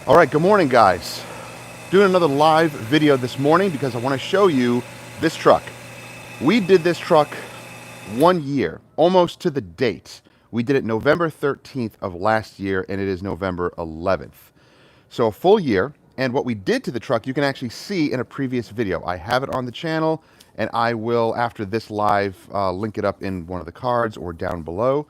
All right, good morning, guys. Doing another live video this morning because I want to show you this truck. We did this truck 1 year, almost to the date. We did it November 13th of last year, and it is November 11th. So a full year, and what we did to the truck, you can actually see in a previous video. I have it on the channel, and I will, after this live, link it up in one of the cards or down below.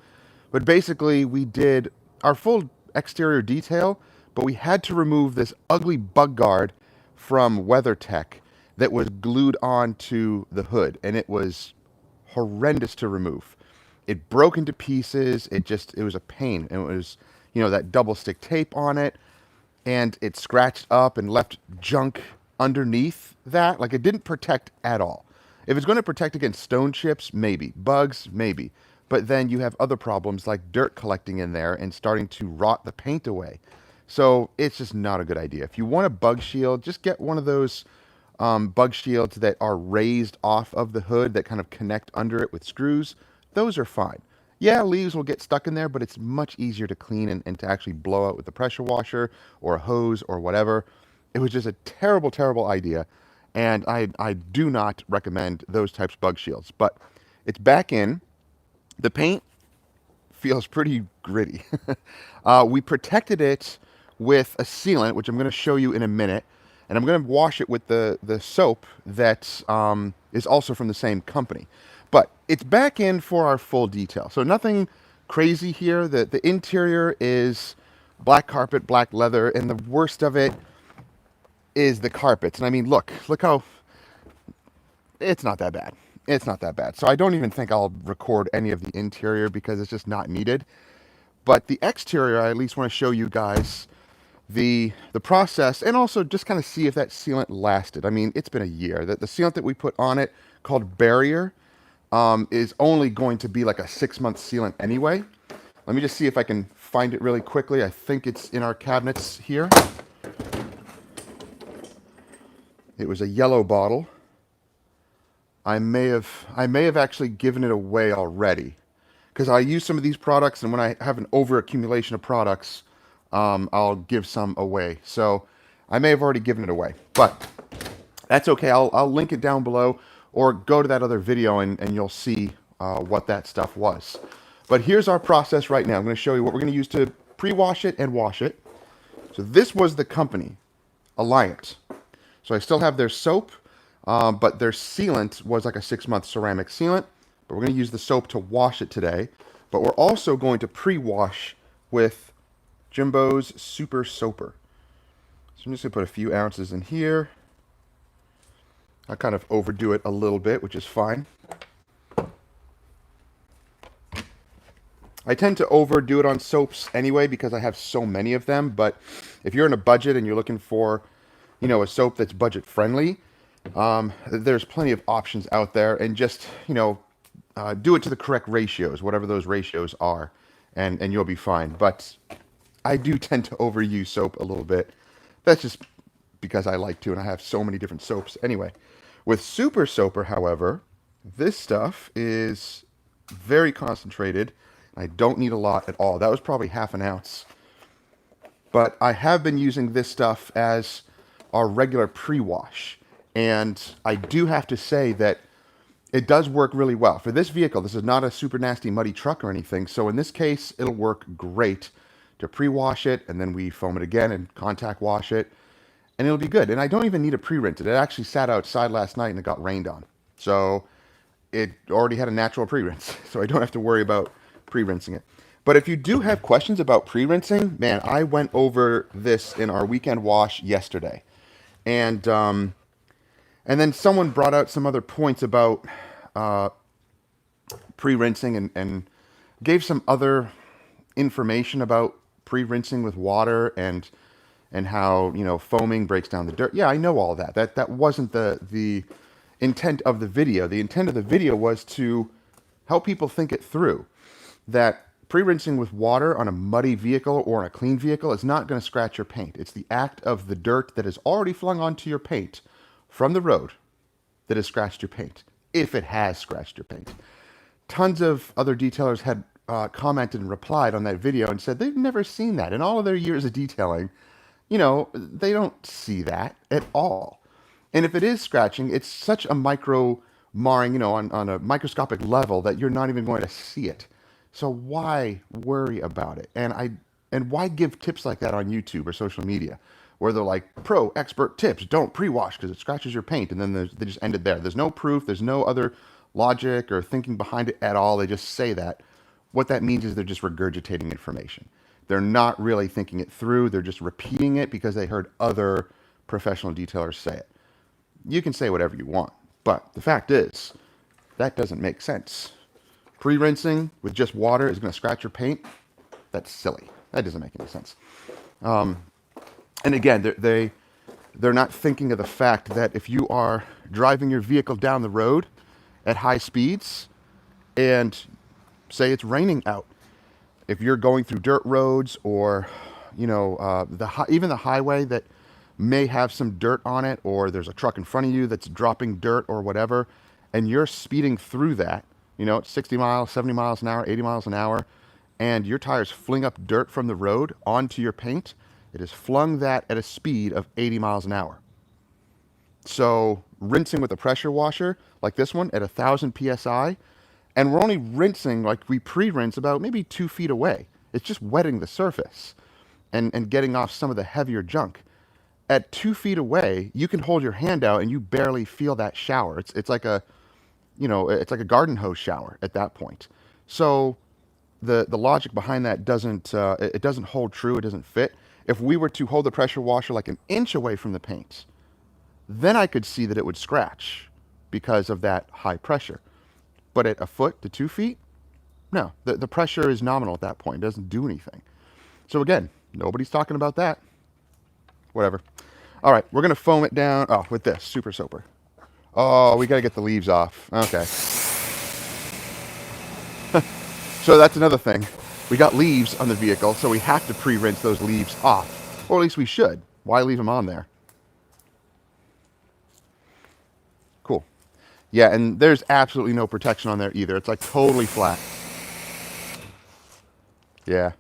But basically, we did our full exterior detail, but we had to remove this ugly bug guard from WeatherTech that was glued onto the hood, and it was horrendous to remove. It broke into pieces. It was a pain. And it was, that double stick tape on it, and it scratched up and left junk underneath that. Like, it didn't protect at all. If it's going to protect against stone chips, maybe. Bugs, maybe. But then you have other problems like dirt collecting in there and starting to rot the paint away. So it's just not a good idea. If you want a bug shield, just get one of those bug shields that are raised off of the hood that kind of connect under it with screws. Those are fine. Yeah, leaves will get stuck in there, but it's much easier to clean and to actually blow out with a pressure washer or a hose or whatever. It was just a terrible, terrible idea, and I do not recommend those types of bug shields. But it's back in. The paint feels pretty gritty. We protected it with a sealant, which I'm going to show you in a minute, and I'm going to wash it with the soap that is also from the same company. But it's back in for our full detail. So nothing crazy here. The interior is black carpet, black leather, and the worst of it is the carpets. And I mean, look how, it's not that bad. It's not that bad. So I don't even think I'll record any of the interior because it's just not needed. But the exterior, I at least want to show you guys the process, and also just kind of see if that sealant lasted. I mean, it's been a year. The sealant that we put on it, called Barrier, is only going to be like a 6-month sealant anyway. Let me just see if I can find it really quickly. I think it's in our cabinets here. It was a yellow bottle. I may have actually given it away already, because I use some of these products, and when I have an over accumulation of products, I'll give some away. So I may have already given it away, but that's okay. I'll link it down below, or go to that other video and you'll see what that stuff was. But here's our process right now. I'm going to show you what we're going to use to pre-wash it and wash it. So this was the company, Alliant. So I still have their soap, but their sealant was like a 6-month ceramic sealant. But we're going to use the soap to wash it today. But we're also going to pre-wash with Jimbo's Super Soaper. So I'm just going to put a few ounces in here. I kind of overdo it a little bit, which is fine. I tend to overdo it on soaps anyway because I have so many of them. But if you're in a budget and you're looking for, a soap that's budget friendly, there's plenty of options out there. And just, do it to the correct ratios, whatever those ratios are, and you'll be fine. But I do tend to overuse soap a little bit. That's just because I like to, and I have so many different soaps. Anyway, with Super Soaper, however, this stuff is very concentrated. I don't need a lot at all. That was probably half an ounce. But I have been using this stuff as our regular pre-wash. And I do have to say that it does work really well. For this vehicle, this is not a super nasty muddy truck or anything. So in this case, it'll work great to pre-wash it, and then we foam it again and contact wash it, and it'll be good. And I don't even need to pre-rinse it. It actually sat outside last night and it got rained on. So it already had a natural pre-rinse. So I don't have to worry about pre-rinsing it. But if you do have questions about pre-rinsing, man, I went over this in our weekend wash yesterday. And then someone brought out some other points about pre-rinsing and gave some other information about pre-rinsing with water and how, foaming breaks down the dirt. Yeah, I know all that. That wasn't the intent of the video. The intent of the video was to help people think it through. That pre-rinsing with water on a muddy vehicle or on a clean vehicle is not going to scratch your paint. It's the act of the dirt that is already flung onto your paint from the road that has scratched your paint, if it has scratched your paint. Tons of other detailers had commented and replied on that video and said they've never seen that. In all of their years of detailing, they don't see that at all. And if it is scratching, it's such a micro marring, on a microscopic level that you're not even going to see it. So why worry about it? And why give tips like that on YouTube or social media, where they're like pro expert tips, don't pre-wash because it scratches your paint, and then they just ended there. There's no proof, there's no other logic or thinking behind it at all. They just say that. What that means is they're just regurgitating information. They're not really thinking it through. They're just repeating it because they heard other professional detailers say it. You can say whatever you want, but the fact is, that doesn't make sense. Pre-rinsing with just water is going to scratch your paint. That's silly. That doesn't make any sense. And again, they're not thinking of the fact that if you are driving your vehicle down the road at high speeds and say it's raining out, if you're going through dirt roads or even the highway that may have some dirt on it, or there's a truck in front of you that's dropping dirt or whatever, and you're speeding through that, it's 60 miles, 70 miles an hour, 80 miles an hour, and your tires fling up dirt from the road onto your paint, it has flung that at a speed of 80 miles an hour. So rinsing with a pressure washer like this one at 1,000 psi, and we're only rinsing, like we pre-rinse about maybe 2 feet away. It's just wetting the surface and getting off some of the heavier junk. At 2 feet away, you can hold your hand out and you barely feel that shower. It's like it's like a garden hose shower at that point. So the logic behind that doesn't hold true. It doesn't fit. If we were to hold the pressure washer like an inch away from the paint, then I could see that it would scratch because of that high pressure. But at a foot to 2 feet, no, the pressure is nominal at that point. It doesn't do anything. So again, nobody's talking about that. Whatever. All right, we're going to foam it down. Oh, with this super soaper. Oh, we got to get the leaves off. Okay. So that's another thing. We got leaves on the vehicle, so we have to pre-rinse those leaves off. Or at least we should. Why leave them on there? Cool. Yeah, and there's absolutely no protection on there either. It's like totally flat. Yeah.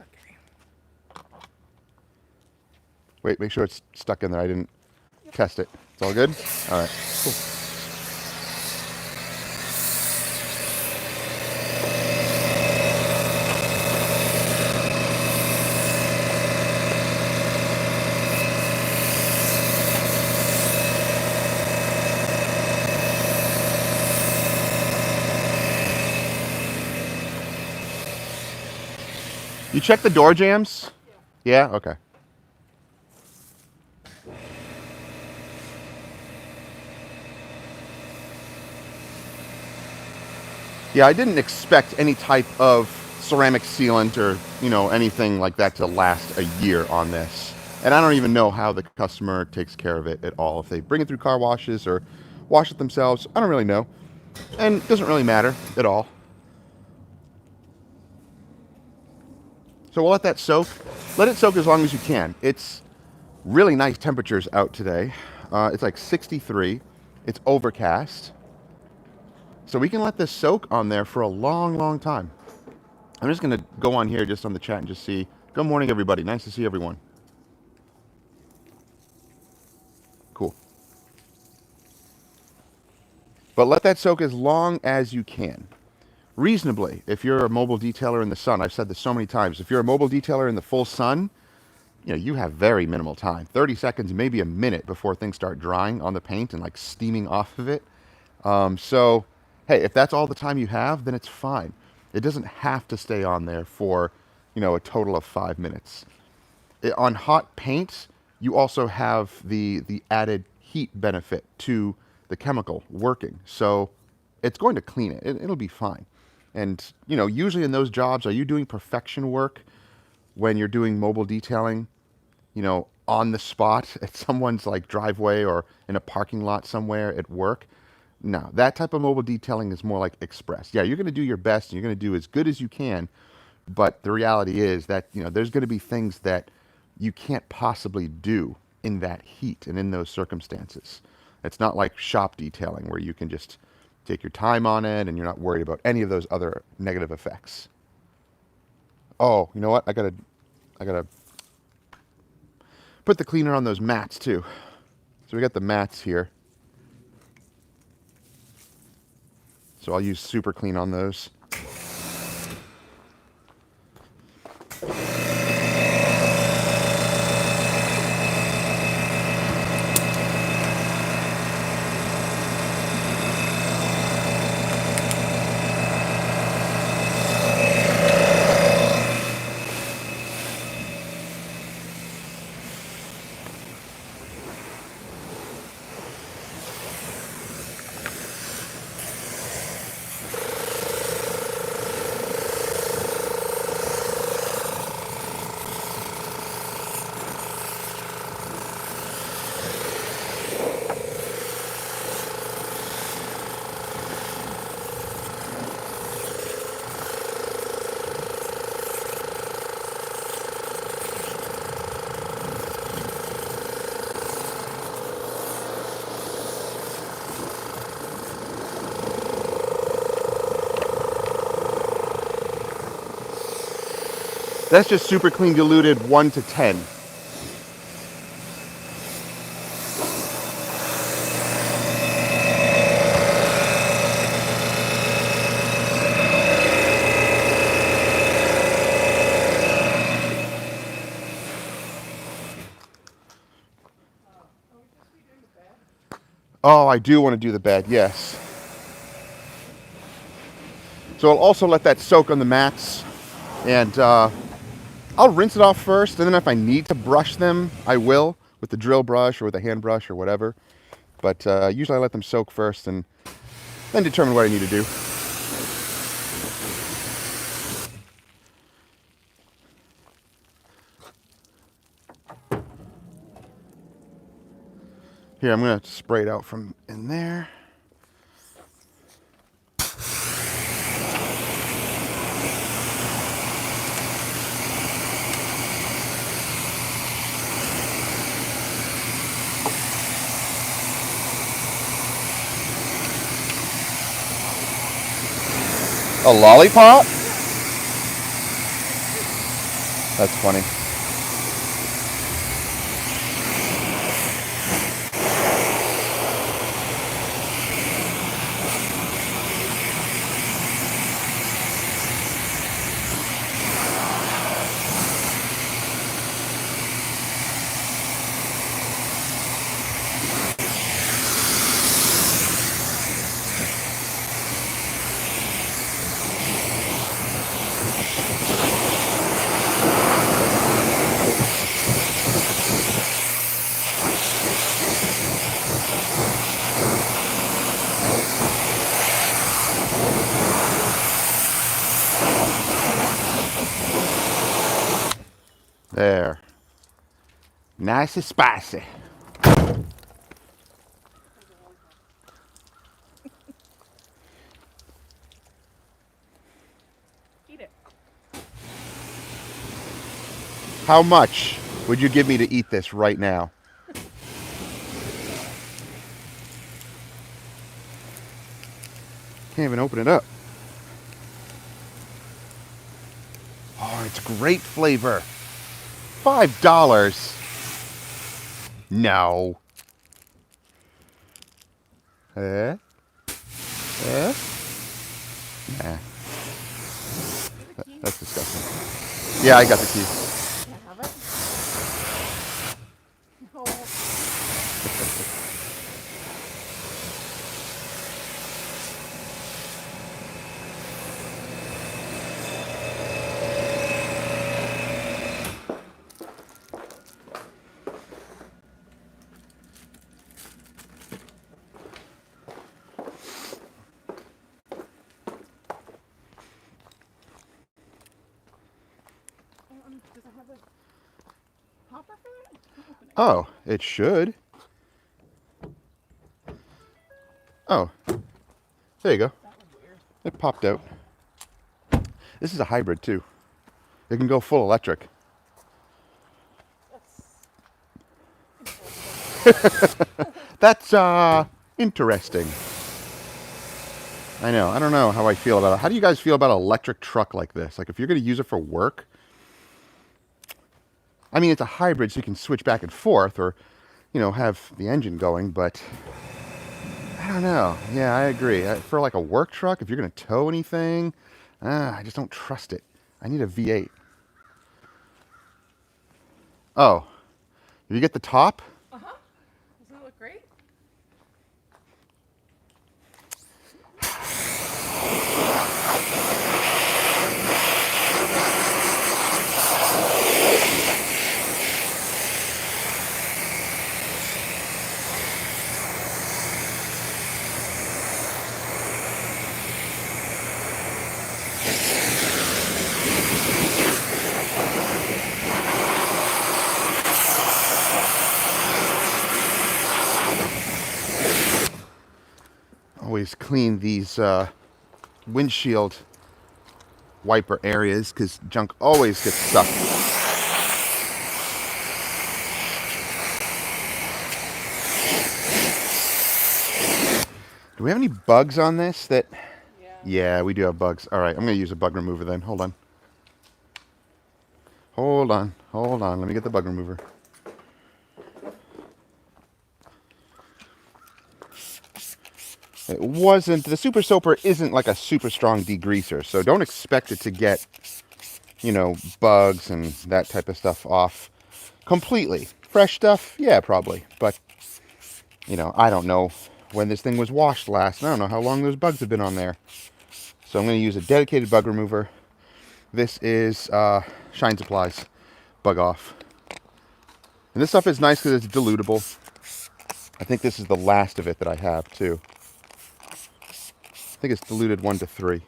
Okay. Wait, make sure it's stuck in there. I didn't test it. It's all good? All right. Cool. You check the door jams? Yeah? Okay. Yeah, I didn't expect any type of ceramic sealant or, anything like that to last a year on this. And I don't even know how the customer takes care of it at all. If they bring it through car washes or wash it themselves, I don't really know. And it doesn't really matter at all. So we'll let that soak. Let it soak as long as you can. It's really nice temperatures out today. It's like 63. It's overcast. So we can let this soak on there for a long, long time. I'm just going to go on here just on the chat and just see. Good morning, everybody. Nice to see everyone. Cool. But let that soak as long as you can. Reasonably, if you're a mobile detailer in the sun, I've said this so many times, if you're a mobile detailer in the full sun, you have very minimal time. 30 seconds, maybe a minute before things start drying on the paint and like steaming off of it. So, hey, if that's all the time you have, then it's fine. It doesn't have to stay on there for, a total of 5 minutes. On hot paints, you also have the added heat benefit to the chemical working. So it's going to clean it. It'll be fine. And, usually in those jobs, are you doing perfection work when you're doing mobile detailing, on the spot at someone's like driveway or in a parking lot somewhere at work? No, that type of mobile detailing is more like express. Yeah, you're going to do your best and you're going to do as good as you can. But the reality is that, there's going to be things that you can't possibly do in that heat and in those circumstances. It's not like shop detailing where you can just take your time on it and you're not worried about any of those other negative effects. Oh, you know what? I got to I gotta put the cleaner on those mats too. So we got the mats here. So I'll use super clean on those. That's just super clean diluted 1 to 10. Oh, I do want to do the bed, yes. So I'll also let that soak on the mats, and I'll rinse it off first, and then if I need to brush them, I will, with the drill brush or with a hand brush or whatever. But usually I let them soak first and then determine what I need to do. Here, I'm going to spray it out from in there. A lollipop? That's funny. There. Nice and spicy. Eat it. How much would you give me to eat this right now? Can't even open it up. Oh, it's great flavor. $5. No. Eh? Eh? Nah. That's disgusting. Yeah, I got the key. Can I have it? No. Does it have a popper for it? Oh, it should. Oh, there you go. That was weird. It popped out. This is a hybrid too. It can go full electric. That's That's interesting. I know. I don't know how I feel about it. How do you guys feel about an electric truck like this? Like if you're going to use it for work, I mean, it's a hybrid, so you can switch back and forth or, have the engine going, but I don't know. Yeah, I agree. For like a work truck, if you're going to tow anything, I just don't trust it. I need a V8. Oh, did you get the top? Uh-huh. Doesn't it look great? Always clean these windshield wiper areas because junk always gets stuck. Do we have any bugs on this that... Yeah. Yeah, we do have bugs. All right, I'm going to use a bug remover then. Hold on. Hold on. Hold on. Let me get the bug remover. It wasn't... The Super Soaper isn't like a super strong degreaser, so don't expect it to get, bugs and that type of stuff off completely. Fresh stuff? Yeah, probably. But, I don't know when this thing was washed last. I don't know how long those bugs have been on there. So I'm going to use a dedicated bug remover. This is Shine Supplies Bug Off. And this stuff is nice because it's dilutable. I think this is the last of it that I have, too. I think it's diluted 1 to 3.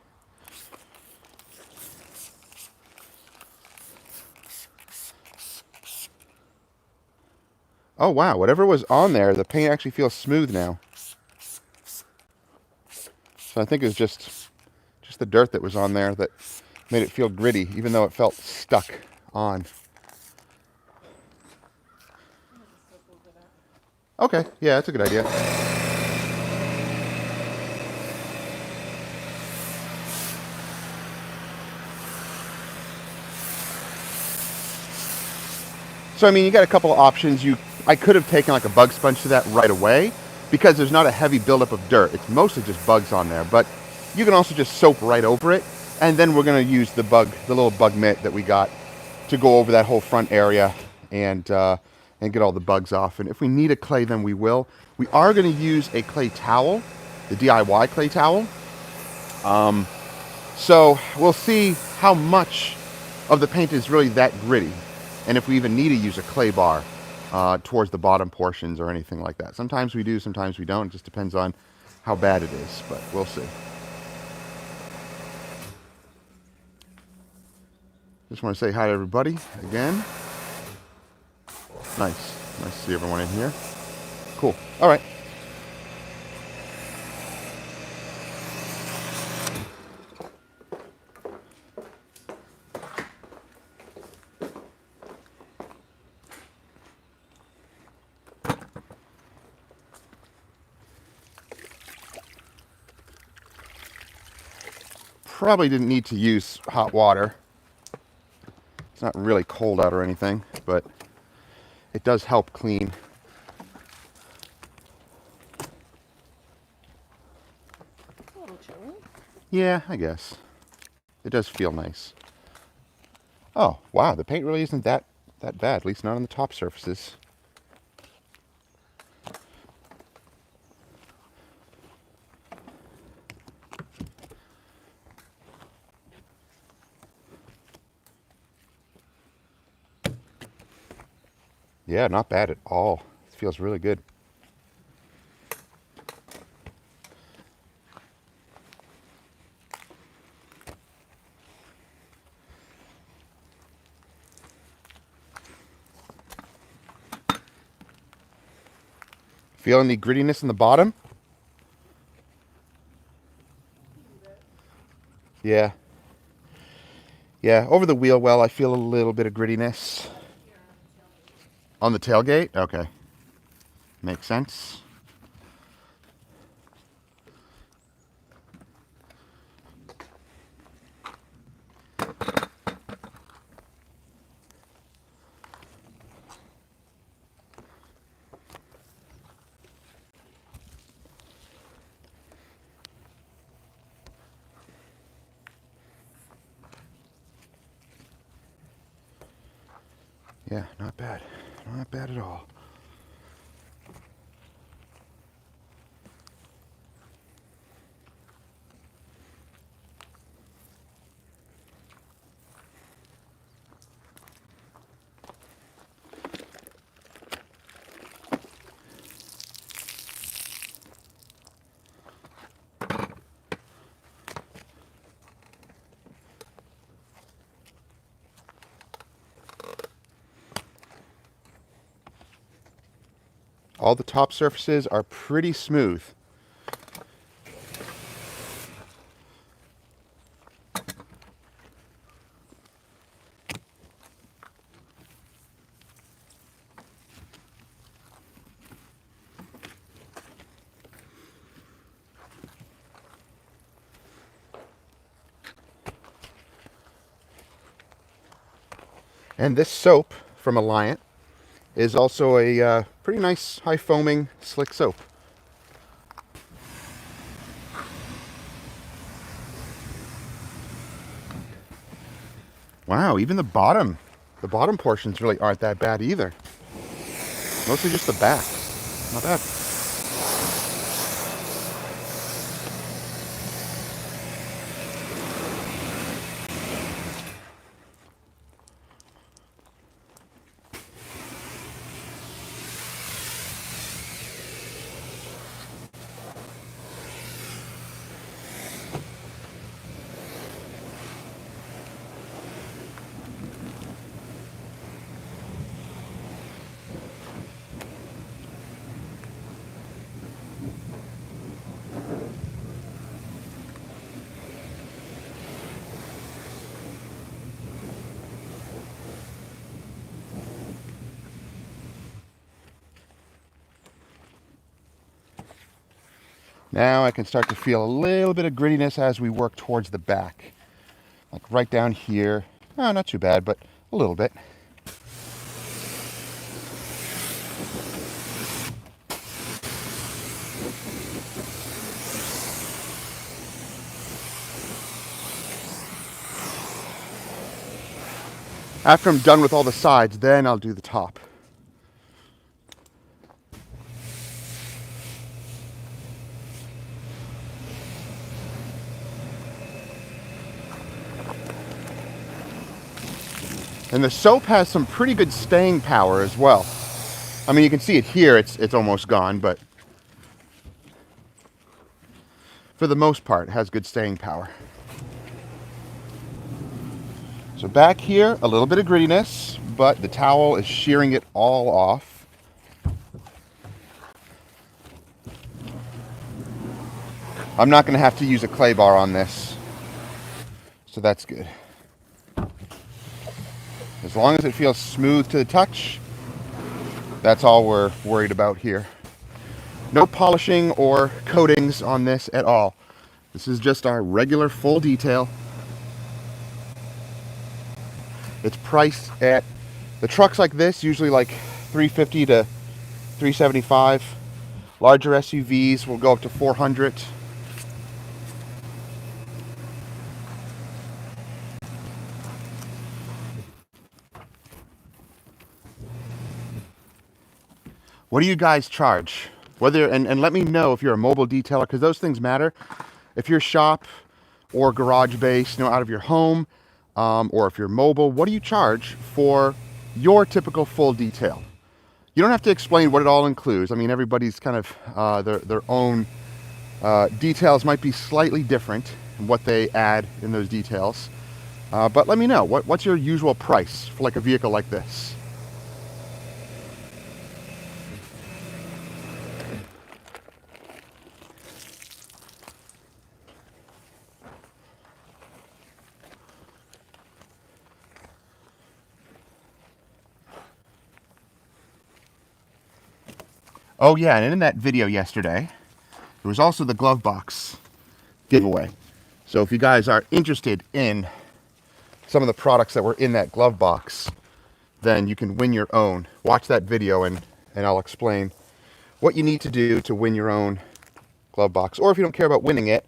Oh, wow. Whatever was on there, the paint actually feels smooth now. So I think it was just the dirt that was on there that made it feel gritty, even though it felt stuck on. Okay, yeah, that's a good idea. So I mean, you got a couple of options. I could have taken like a bug sponge to that right away because there's not a heavy buildup of dirt. It's mostly just bugs on there, but you can also just soap right over it. And then we're going to use the little bug mitt that we got to go over that whole front area and get all the bugs off. And if we need a clay, then we will. We are going to use a clay towel, the DIY clay towel. So we'll see how much of the paint is really that gritty, and if we even need to use a clay bar towards the bottom portions or anything like that. Sometimes we do, sometimes we don't. It just depends on how bad it is, but we'll see. Just want to say hi to everybody again. Nice to see everyone in here. Cool. All right. Probably didn't need to use hot water. It's not really cold out or anything, but it does help clean. It's a little chilly. Yeah, I guess. It does feel nice. Oh, wow, the paint really isn't that bad, at least not on the top surfaces. Yeah, not bad at all. It feels really good. Feeling the grittiness in the bottom? Yeah. Yeah, over the wheel well, I feel a little bit of grittiness. On the tailgate? Okay. Makes sense. Yeah, not bad. Not bad at all. All the top surfaces are pretty smooth. And this soap from Alliant is also a pretty nice high foaming slick soap. Wow, even the bottom portions really aren't that bad either. Mostly just the back. Not bad. Now I can start to feel a little bit of grittiness as we work towards the back. Like right down here. Oh, not too bad, but a little bit. After I'm done with all the sides, then I'll do the top. And the soap has some pretty good staying power as well. I mean, you can see it here, it's almost gone, but for the most part, it has good staying power. So back here, a little bit of grittiness, but the towel is shearing it all off. I'm not going to have to use a clay bar on this, so that's good. As long as it feels smooth to the touch, that's all we're worried about here. No polishing or coatings on this at all. This is just our regular full detail. It's priced at, the trucks like this, usually like $350 to $375. Larger SUVs will go up to $400. What do you guys charge? Whether and let me know if you're a mobile detailer, because those things matter. If you're shop or garage based, out of your home, or if you're mobile, what do you charge for your typical full detail? You don't have to explain what it all includes. I mean, everybody's kind of their own details might be slightly different in what they add in those details. But let me know, what's your usual price for like a vehicle like this? Oh yeah, and in that video yesterday, there was also the glove box giveaway. So if you guys are interested in some of the products that were in that glove box, then you can win your own. Watch that video and I'll explain what you need to do to win your own glove box. Or if you don't care about winning it,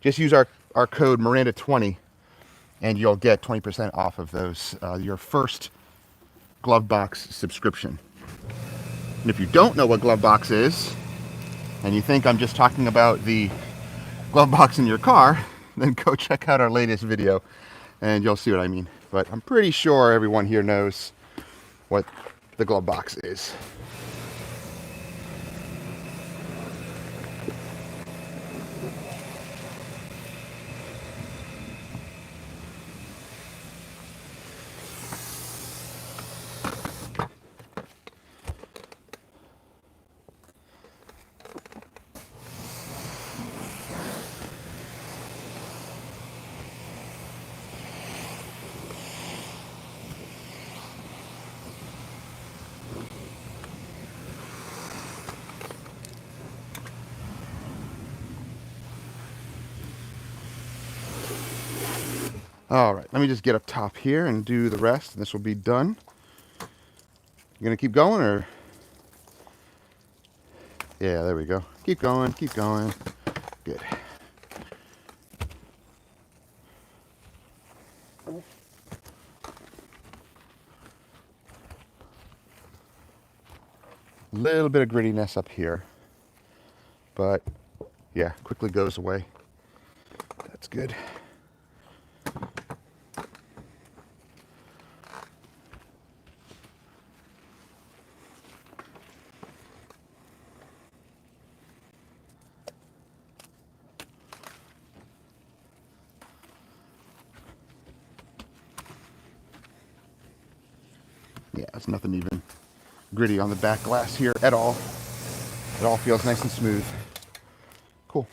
just use our code Miranda20 and you'll get 20% off of those, your first glove box subscription. And if you don't know what glove box is, and you think I'm just talking about the glove box in your car, then go check out our latest video and you'll see what I mean. But I'm pretty sure everyone here knows what the glove box is. All right, let me just get up top here and do the rest, and this will be done. You gonna keep going, or? Yeah, there we go. Keep going, keep going. Good. Little bit of grittiness up here, but yeah, quickly goes away. That's good. Yeah, there's nothing even gritty on the back glass here at all. It all feels nice and smooth. Cool.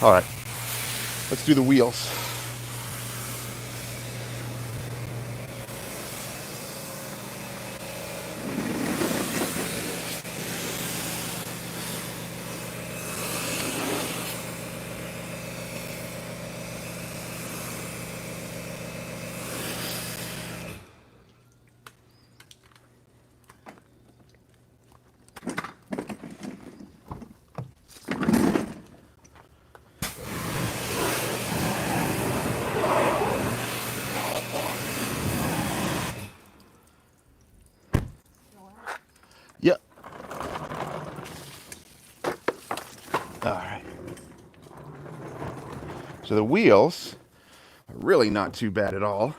All right, let's do the wheels. Yep. All right. So the wheels are really not too bad at all.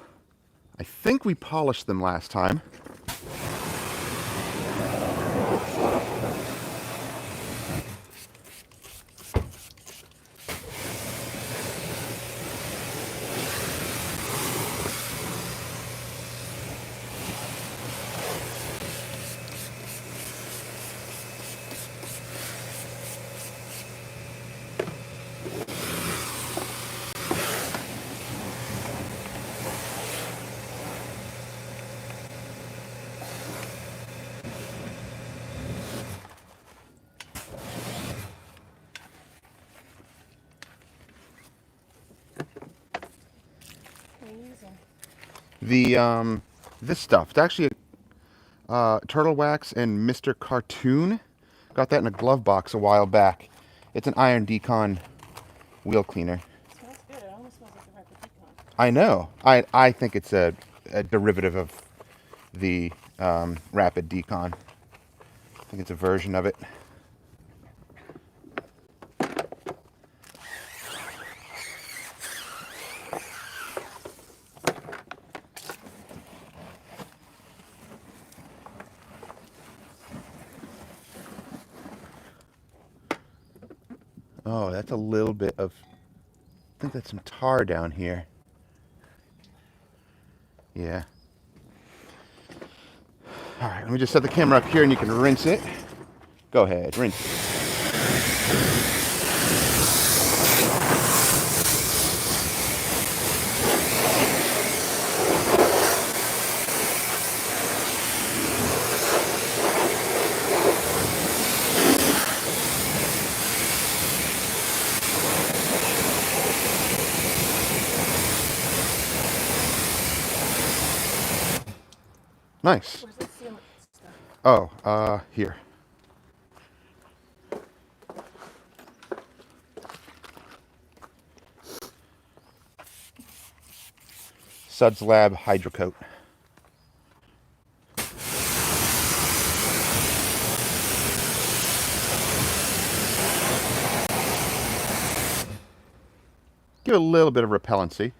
I think we polished them last time. The this stuff, it's actually turtle wax and Mr. Cartoon. Got that in a glove box a while back. It's an iron decon wheel cleaner. It smells good. It almost smells like a rapid decon. I know. I think it's a derivative of the rapid decon. I think it's a version of it. Oh, that's a little bit of, I think that's some tar down here. Yeah. All right, let me just set the camera up here and you can rinse it. Go ahead, rinse it. Nice. Where's the sealant stuff? Oh, here. Suds Lab Hydrocoat. Give it a little bit of repellency.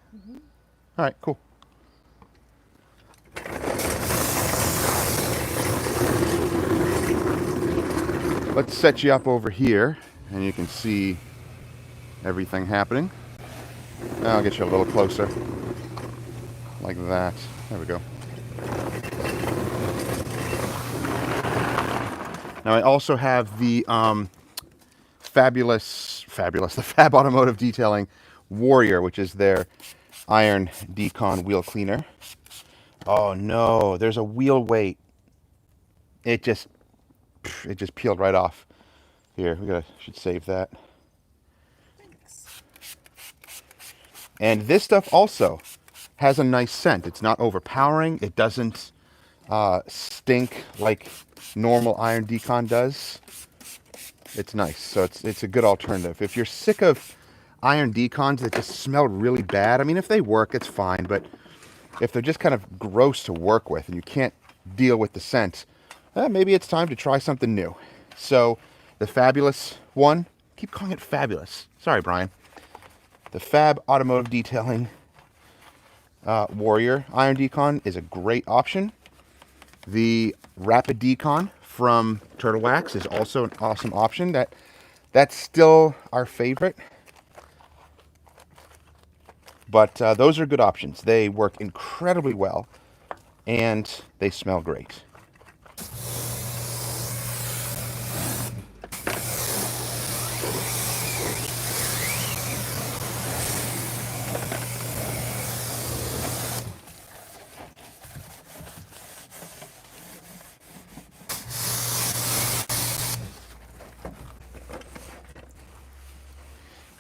All right, cool. Let's set you up over here, and you can see everything happening. I'll get you a little closer, like that. There we go. Now I also have the fabulous, the Fab Automotive Detailing Warrior, which is their iron decon wheel cleaner. Oh no, there's a wheel weight. It just peeled right off. Here, should save that. Thanks. And this stuff also has a nice scent. It's not overpowering. It doesn't stink like normal iron decon does. It's nice. So it's a good alternative. If you're sick of iron decons that just smell really bad, I mean, if they work, it's fine. But if they're just kind of gross to work with and you can't deal with the scent, maybe it's time to try something new. So the fabulous one, keep calling it fabulous. Sorry, Brian. The Fab Automotive Detailing Warrior Iron Decon is a great option. The Rapid Decon from Turtle Wax is also an awesome option. That's still our favorite. But those are good options. They work incredibly well, and they smell great.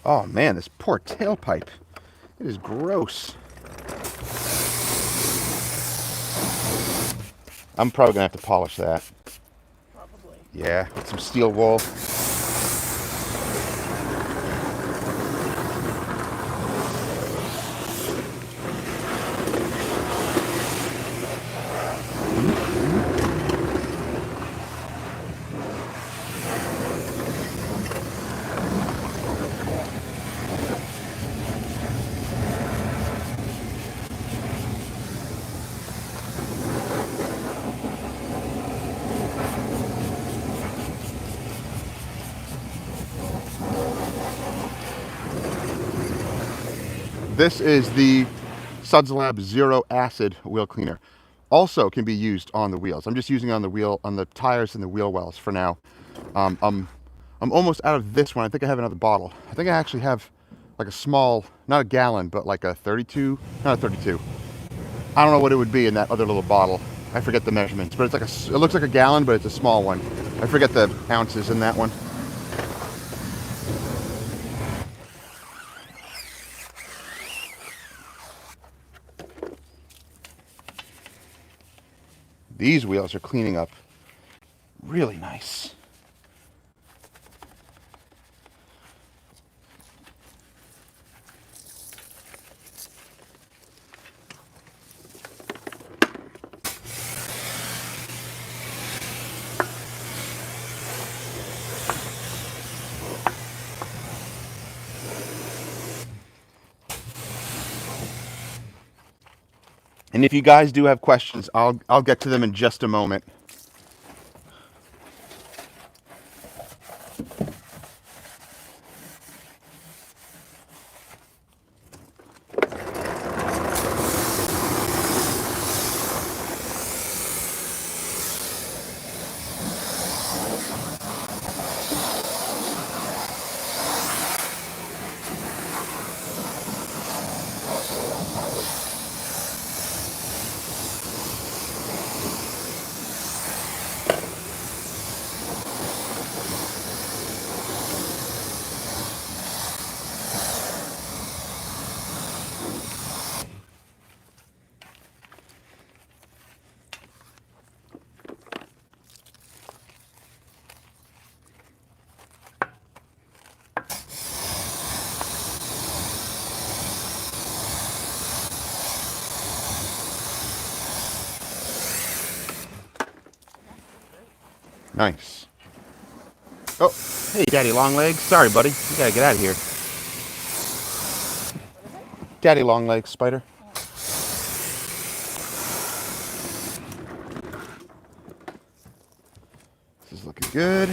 Oh man, this poor tailpipe. It is gross. I'm probably gonna have to polish that. Probably. Yeah, with some steel wool. This is the Suds Lab Zero Acid Wheel Cleaner. Also can be used on the wheels. I'm just using it on the wheel, on the tires and the wheel wells for now. I'm almost out of this one. I think I have another bottle. I think I actually have like a small, not a gallon, but like a 32, not a 32. I don't know what it would be in that other little bottle. I forget the measurements, but it's like it looks like a gallon, but it's a small one. I forget the ounces in that one. These wheels are cleaning up really nice. And if you guys do have questions, I'll get to them in just a moment. Nice. Oh, hey, Daddy Longlegs. Sorry, buddy. You gotta get out of here. Daddy Longlegs, spider. This is looking good.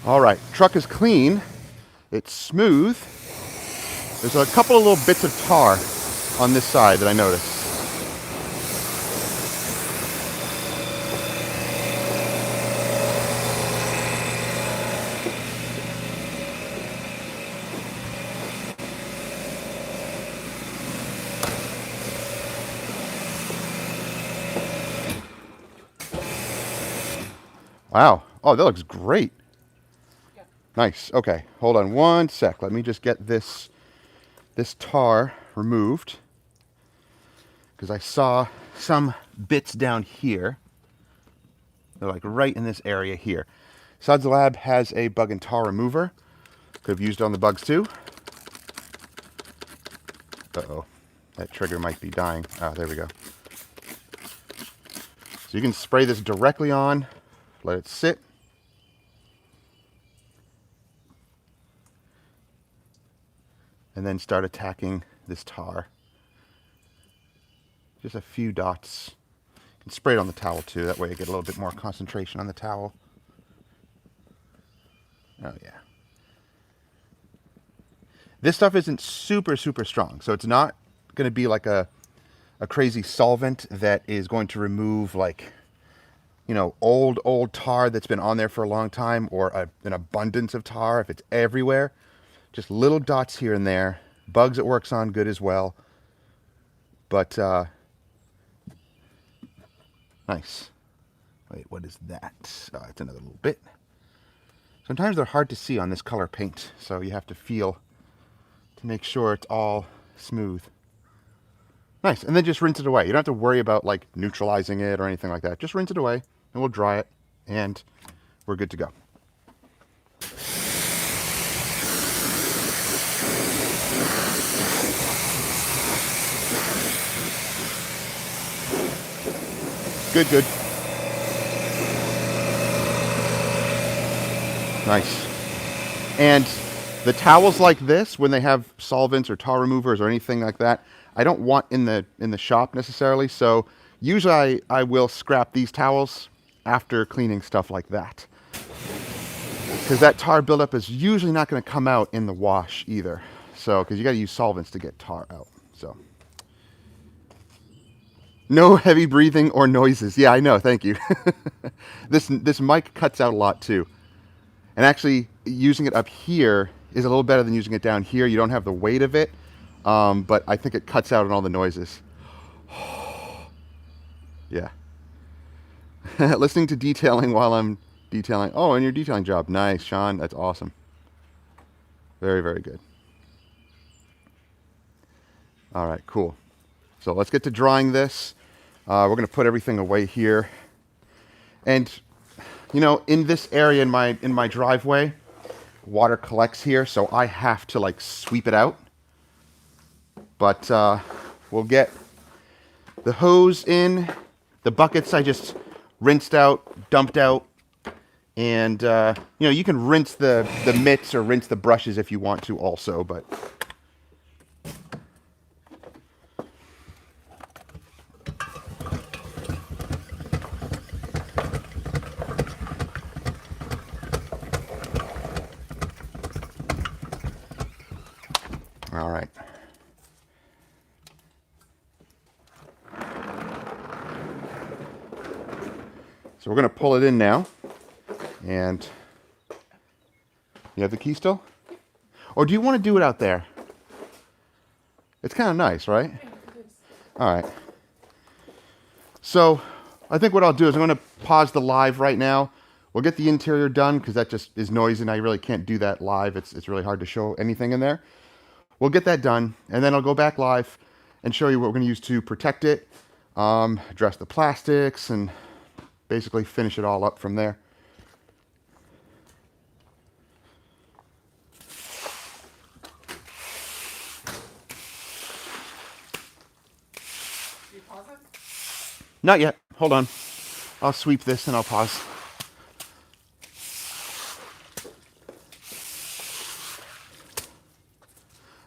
All right, truck is clean. It's smooth. There's a couple of little bits of tar on this side that I noticed. Wow. Oh, that looks great. Nice. Okay, hold on one sec. Let me just get this tar removed because I saw some bits down here. They're like right in this area here. Suds Lab has a bug and tar remover. Could have used it on the bugs too. Uh-oh. That trigger might be dying. Ah, there we go. So you can spray this directly on, let it sit. And then start attacking this tar. Just a few dots. You can spray it on the towel too, that way you get a little bit more concentration on the towel. Oh yeah. This stuff isn't super strong, so it's not going to be like a crazy solvent that is going to remove like, you know, old tar that's been on there for a long time, or an abundance of tar if it's everywhere. Just little dots here and there. Bugs it works on good as well. But nice. Wait, what is that? Oh, it's another little bit. Sometimes they're hard to see on this color paint, so you have to feel to make sure it's all smooth. Nice, and then just rinse it away. You don't have to worry about like neutralizing it or anything like that. Just rinse it away, and we'll dry it, and we're good to go. Good. Nice. And the towels like this, when they have solvents or tar removers or anything like that, I don't want in the shop necessarily. So usually I will scrap these towels after cleaning stuff like that, because that tar buildup is usually not going to come out in the wash either. So because you got to use solvents to get tar out. So no heavy breathing or noises. Yeah, I know. Thank you. This mic cuts out a lot too. And actually, using it up here is a little better than using it down here. You don't have the weight of it, but I think it cuts out on all the noises. Yeah. Listening to detailing while I'm detailing. Oh, and your detailing job. Nice, Sean. That's awesome. Very good. All right, cool. So let's get to drying this. We're going to put everything away here. And you know, in this area in my driveway, water collects here, so I have to like sweep it out. But we'll get the hose in. The buckets I just rinsed out, dumped out, and you know, you can rinse the mitts or rinse the brushes if you want to also, but All right. So we're going to pull it in now. And you have the key still? Or do you want to do it out there? It's kind of nice, right? All right. So I think what I'll do is I'm going to pause the live right now. We'll get the interior done because that just is noisy and I really can't do that live. It's really hard to show anything in there. We'll get that done and then I'll go back live and show you what we're going to use to protect it, address the plastics, and basically finish it all up from there. You pause it? Not yet. Hold on. I'll sweep this and I'll pause.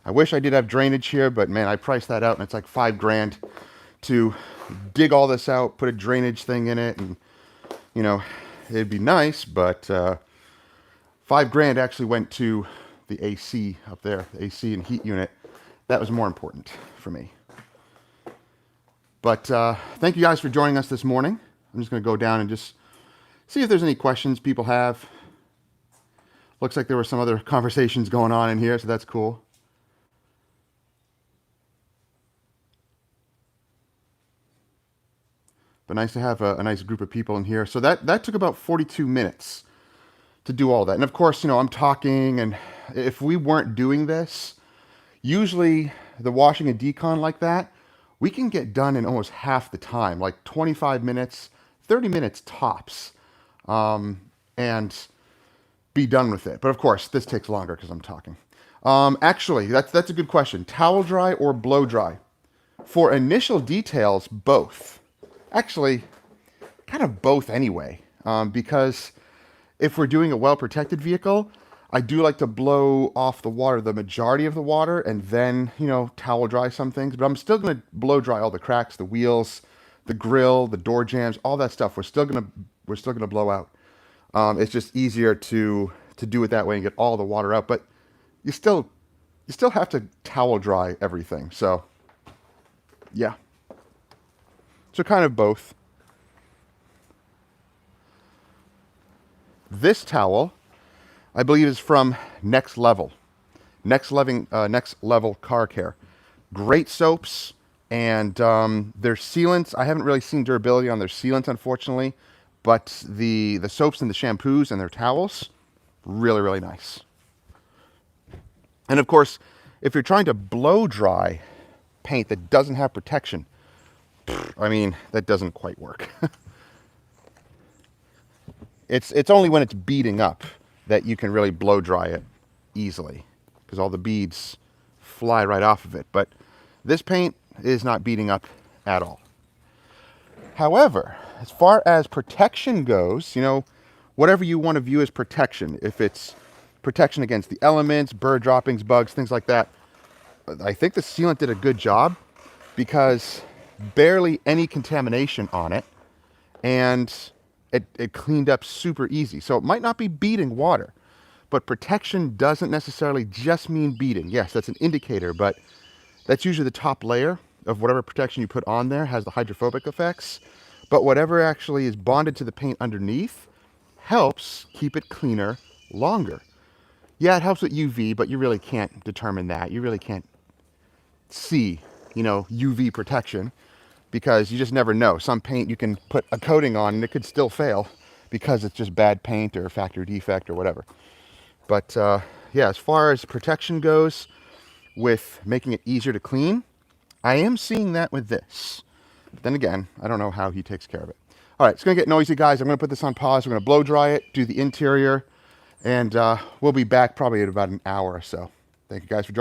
I wish I did have drainage here, but man, I priced that out and it's like $5,000 to dig all this out, put a drainage thing in it, and you know, it'd be nice, but $5,000 actually went to the AC up there, the AC and heat unit. That was more important for me. But thank you guys for joining us this morning. I'm just going to go down and just see if there's any questions people have. Looks like there were some other conversations going on in here, so that's cool. But nice to have a nice group of people in here. So that took about 42 minutes to do all that. And of course, you know, I'm talking, and if we weren't doing this, usually the washing and decon like that, we can get done in almost half the time, like 25 minutes, 30 minutes tops, and be done with it. But of course, this takes longer because I'm talking. Actually, that's a good question. Towel dry or blow dry? For initial details, both. Actually, kind of both anyway, because if we're doing a well-protected vehicle, I do like to blow off the water, the majority of the water, and then, you know, towel dry some things. But I'm still going to blow dry all the cracks, the wheels, the grill, the door jambs, all that stuff. We're still gonna blow out. It's just easier to do it that way and get all the water out. But you still have to towel dry everything. So yeah. So kind of both. This towel, I believe, is from Next Level. Next Level Car Care. Great soaps, and their sealants. I haven't really seen durability on their sealants, unfortunately, but the soaps and the shampoos and their towels, really, really nice. And of course, if you're trying to blow dry paint that doesn't have protection, I mean, that doesn't quite work. It's only when it's beading up that you can really blow dry it easily, because all the beads fly right off of it. But this paint is not beading up at all. However, as far as protection goes, you know, whatever you want to view as protection, if it's protection against the elements, bird droppings, bugs, things like that, I think the sealant did a good job, because barely any contamination on it, and it cleaned up super easy. So it might not be beading water, but protection doesn't necessarily just mean beading. Yes, that's an indicator, but that's usually the top layer of whatever protection you put on there has the hydrophobic effects. But whatever actually is bonded to the paint underneath helps keep it cleaner longer. Yeah, it helps with UV, but you really can't determine that. You really can't see, you know, UV protection, because you just never know. Some paint you can put a coating on and it could still fail because it's just bad paint or factory defect or whatever. But yeah, as far as protection goes, with making it easier to clean, I am seeing that with this. But then again, I don't know how he takes care of it. All right, it's gonna get noisy, guys. I'm gonna put this on pause. We're gonna blow dry it, do the interior, and we'll be back probably in about an hour or so. Thank you guys for joining.